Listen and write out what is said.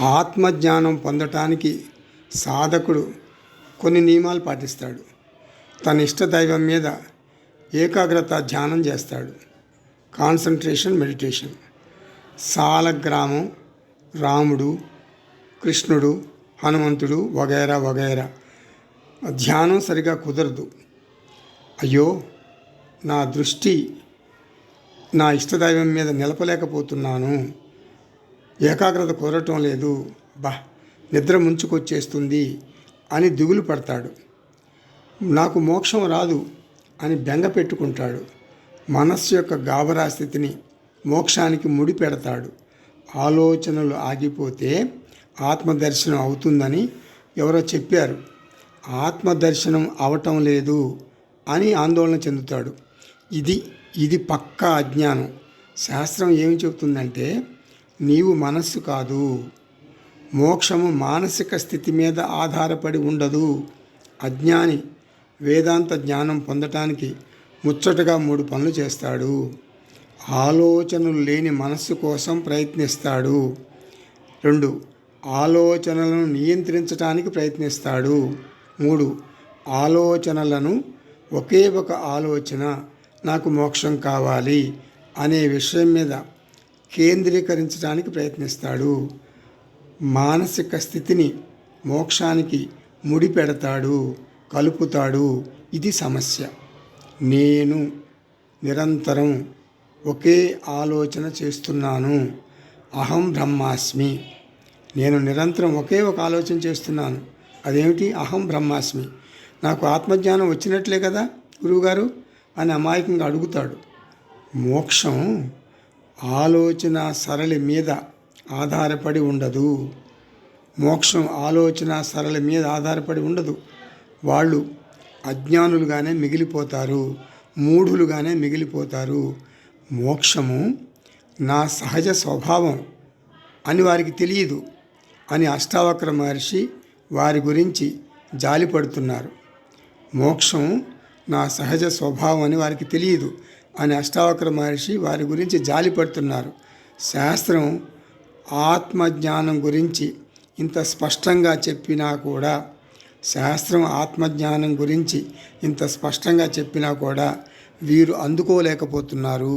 ఆత్మజ్ఞానం పొందటానికి సాధకుడు కొన్ని నియమాలు పాటిస్తాడు. తన ఇష్టదైవం మీద ఏకాగ్రత ధ్యానం చేస్తాడు. Concentration meditation. సాలగ్రామం, రాముడు, కృష్ణుడు, హనుమంతుడు వగైరా వగైరా. ధ్యానం సరిగా కుదరదు. అయ్యో, నా దృష్టి నా ఇష్టదైవం మీద నిలపలేకపోతున్నాను, ఏకాగ్రత కుదరటం లేదు, నిద్ర ముంచుకొచ్చేస్తుంది అని దిగులు పడతాడు. నాకు మోక్షం రాదు అని బెంగ పెట్టుకుంటాడు. మనస్సు యొక్క గాబరా స్థితిని మోక్షానికి ముడి పెడతాడు. ఆలోచనలు ఆగిపోతే ఆత్మదర్శనం అవుతుందని ఎవరో చెప్పారు. ఆత్మదర్శనం అవటం లేదు అని ఆందోళన చెందుతాడు. ఇది పక్కా అజ్ఞానం. శాస్త్రం ఏమి చెబుతుందంటే, నీవు మనస్సు కాదు, మోక్షము మానసిక స్థితి మీద ఆధారపడి ఉండదు. అజ్ఞాని వేదాంత జ్ఞానం పొందటానికి ముచ్చటగా 3 పనులు చేస్తాడు. ఆలోచనలు లేని మనస్సు కోసం ప్రయత్నిస్తాడు. 2, ఆలోచనలను నియంత్రించడానికి ప్రయత్నిస్తాడు. 3, ఆలోచనలను ఒకే ఒక ఆలోచన, నాకు మోక్షం కావాలి అనే విషయం మీద కేంద్రీకరించడానికి ప్రయత్నిస్తాడు. మానసిక స్థితిని మోక్షానికి ముడిపెడతాడు, కలుపుతాడు. ఇది సమస్య. నేను నిరంతరం ఒకే ఆలోచన చేస్తున్నాను. అహం బ్రహ్మాస్మి. నేను నిరంతరం ఒకే ఒక ఆలోచన చేస్తున్నాను. అదేమిటి? అహం బ్రహ్మాస్మి. నాకు ఆత్మజ్ఞానం వచ్చినట్లే కదా గురువుగారు అని అమాయకంగా అడుగుతాడు. మోక్షం ఆలోచన సరళి మీద ఆధారపడి ఉండదు. మోక్షం ఆలోచన సరళి మీద ఆధారపడి ఉండదు. వాళ్ళు అజ్ఞానులుగానే మిగిలిపోతారు, మూఢులుగానే మిగిలిపోతారు. మోక్షము నా సహజ స్వభావం అని వారికి తెలియదు అని అష్టావక్ర మహర్షి వారి గురించి జాలిపడుతున్నారు. మోక్షం నా సహజ స్వభావం అని వారికి తెలియదు అని అష్టావక్ర మహర్షి వారి గురించి జాలిపడుతున్నారు. శాస్త్రం ఆత్మజ్ఞానం గురించి ఇంత స్పష్టంగా చెప్పినా కూడా వీరు అందుకోలేకపోతున్నారు.